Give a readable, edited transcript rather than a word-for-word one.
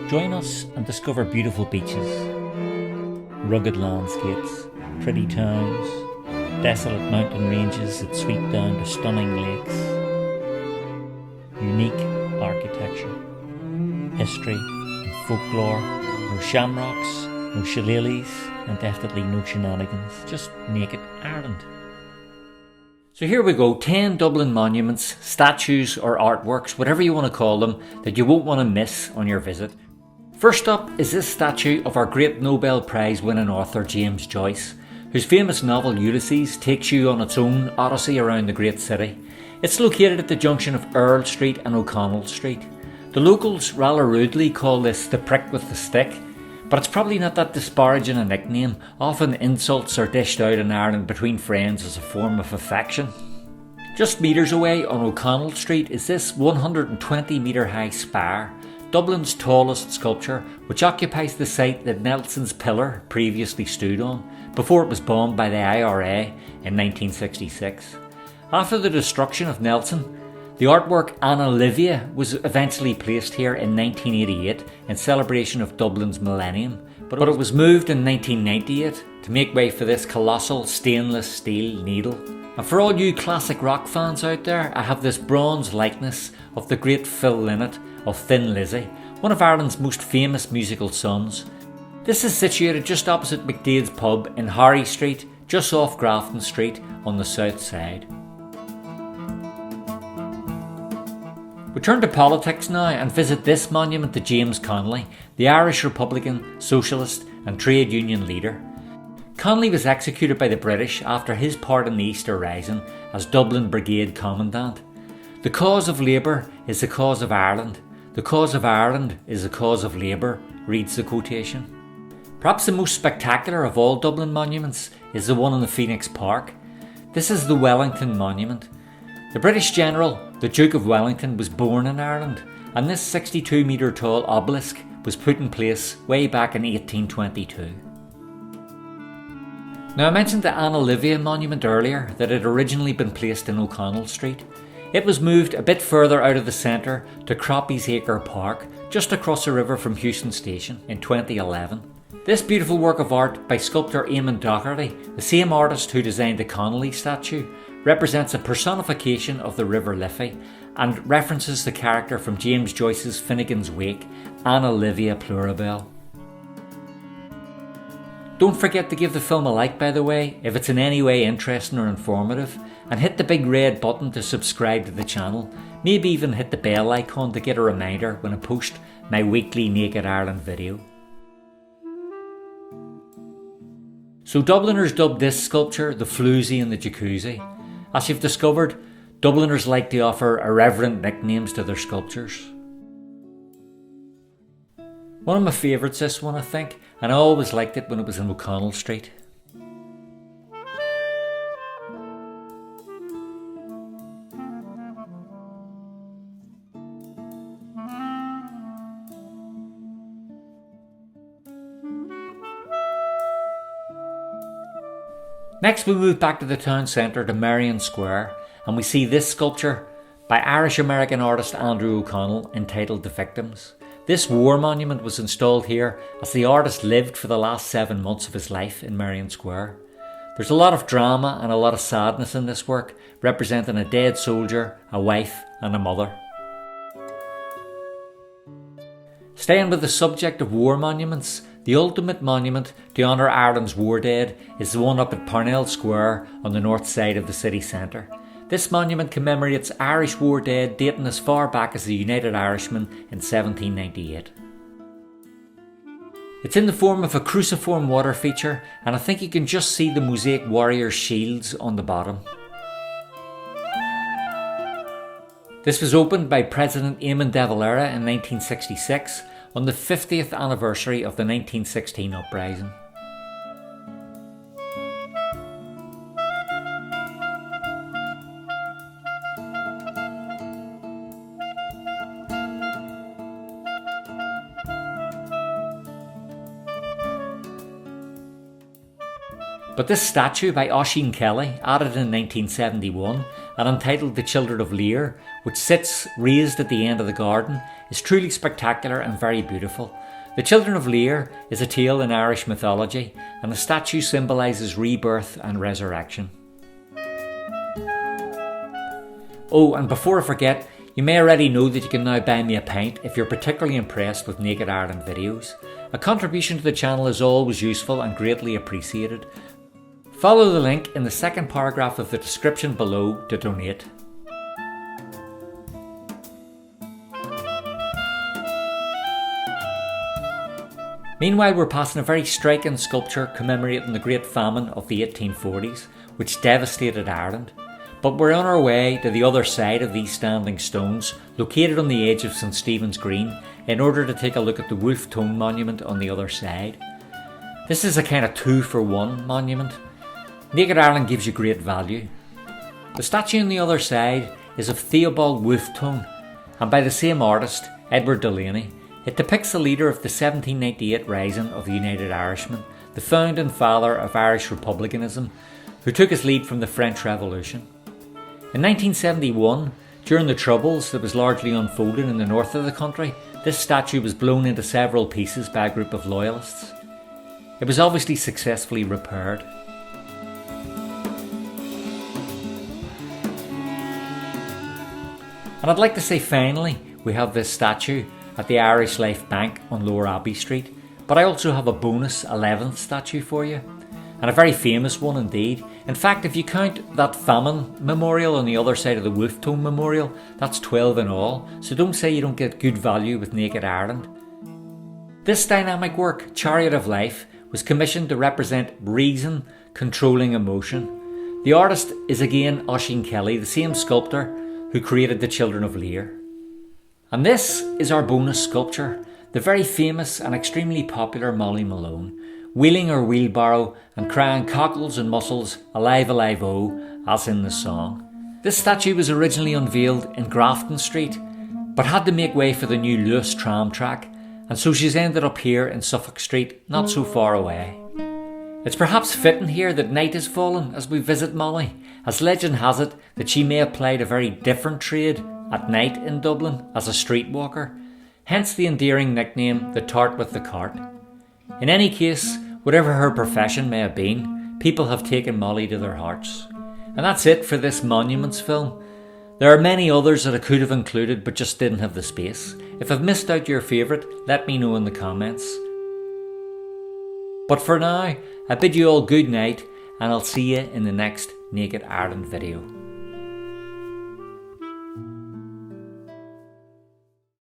Join us and discover beautiful beaches, rugged landscapes, pretty towns, desolate mountain ranges that sweep down to stunning lakes, unique architecture, history and folklore, no shamrocks, no shillelaghs, and definitely no shenanigans, just naked Ireland. So here we go, 10 Dublin monuments, statues or artworks, whatever you want to call them, that you won't want to miss on your visit. First up is this statue of our great Nobel Prize winning author James Joyce, whose famous novel Ulysses takes you on its own odyssey around the great city. It's located at the junction of Earl Street and O'Connell Street. The locals rather rudely call this the prick with the stick, but it's probably not that disparaging a nickname. Often insults are dished out in Ireland between friends as a form of affection. Just metres away on O'Connell Street is this 120 metre high spire, Dublin's tallest sculpture, which occupies the site that Nelson's pillar previously stood on, before it was bombed by the IRA in 1966. After the destruction of Nelson, the artwork Anna Livia was eventually placed here in 1988 in celebration of Dublin's millennium, but it was moved in 1998 to make way for this colossal stainless steel needle. And for all you classic rock fans out there, I have this bronze likeness of the great Phil Lynott of Thin Lizzy, one of Ireland's most famous musical sons. This is situated just opposite McDade's pub in Harry Street, just off Grafton Street on the south side. We turn to politics now and visit this monument to James Connolly, the Irish Republican, Socialist and trade union leader. Connolly was executed by the British after his part in the Easter Rising as Dublin Brigade Commandant. The cause of Labour is the cause of Ireland. The cause of Ireland is the cause of Labour, reads the quotation. Perhaps the most spectacular of all Dublin monuments is the one in the Phoenix Park. This is the Wellington Monument. The British general, the Duke of Wellington, was born in Ireland, and this 62 metre tall obelisk was put in place way back in 1822. Now, I mentioned the Anna Livia monument earlier, that had originally been placed in O'Connell Street. It was moved a bit further out of the centre to Croppies Acre Park, just across the river from Houston Station, in 2011. This beautiful work of art by sculptor Eamon Doherty, the same artist who designed the Connolly statue, represents a personification of the River Liffey and references the character from James Joyce's Finnegan's Wake, Anna Livia Pluribel. Don't forget to give the film a like, by the way, if it's in any way interesting or informative, and hit the big red button to subscribe to the channel. Maybe even hit the bell icon to get a reminder when I post my weekly Naked Ireland video. So Dubliners dubbed this sculpture the Floozy and the Jacuzzi. As you've discovered, Dubliners like to offer irreverent nicknames to their sculptures. One of my favourites, this one, I think, and I always liked it when it was in O'Connell Street. Next we move back to the town centre to Merrion Square, and we see this sculpture by Irish-American artist Andrew O'Connell entitled The Victims. This war monument was installed here as the artist lived for the last 7 months of his life in Merrion Square. There's a lot of drama and a lot of sadness in this work, representing a dead soldier, a wife and a mother. Staying with the subject of war monuments, the ultimate monument to honour Ireland's war dead is the one up at Parnell Square on the north side of the city centre. This monument commemorates Irish war dead dating as far back as the United Irishmen in 1798. It's in the form of a cruciform water feature, and I think you can just see the mosaic warriors' shields on the bottom. This was opened by President Eamon de Valera in 1966 on the 50th anniversary of the 1916 uprising. But this statue by Oisin Kelly, added in 1971 and entitled The Children of Lear, which sits raised at the end of the garden, is truly spectacular and very beautiful. The Children of Lear is a tale in Irish mythology, and the statue symbolises rebirth and resurrection. Oh, and before I forget, you may already know that you can now buy me a pint if you're particularly impressed with Naked Ireland videos. A contribution to the channel is always useful and greatly appreciated. Follow the link in the second paragraph of the description below to donate. Meanwhile, we're passing a very striking sculpture commemorating the Great Famine of the 1840s, which devastated Ireland. But we're on our way to the other side of these standing stones, located on the edge of St Stephen's Green, in order to take a look at the Wolf Tone monument on the other side. This is a kind of 2-for-1 monument. Naked Ireland gives you great value. The statue on the other side is of Theobald Wolfe Tone, and by the same artist, Edward Delaney. It depicts the leader of the 1798 rising of the United Irishmen, the founding father of Irish republicanism, who took his lead from the French Revolution. In 1971, during the Troubles that was largely unfolding in the north of the country, this statue was blown into several pieces by a group of loyalists. It was obviously successfully repaired. And I'd like to say finally, we have this statue at the Irish Life Bank on Lower Abbey Street, but I also have a bonus 11th statue for you. And a very famous one indeed. In fact, if you count that Famine memorial on the other side of the Wolfe Tone memorial, that's 12 in all, so don't say you don't get good value with Naked Ireland. This dynamic work, Chariot of Life, was commissioned to represent reason controlling emotion. The artist is again Oisin Kelly, the same sculptor who created the Children of Lear. And this is our bonus sculpture, the very famous and extremely popular Molly Malone, wheeling her wheelbarrow and crying cockles and mussels, alive, alive, oh, as in the song. This statue was originally unveiled in Grafton Street, but had to make way for the new Lewis tram track, and so she's ended up here in Suffolk Street, not so far away. It's perhaps fitting here that night has fallen as we visit Molly, as legend has it that she may have plied a very different trade at night in Dublin as a streetwalker, hence the endearing nickname the Tart with the Cart. In any case, whatever her profession may have been, people have taken Molly to their hearts. And that's it for this Monuments film. There are many others that I could have included but just didn't have the space. If I've missed out your favourite, let me know in the comments. But for now, I bid you all good night, and I'll see you in the next Naked Ireland video.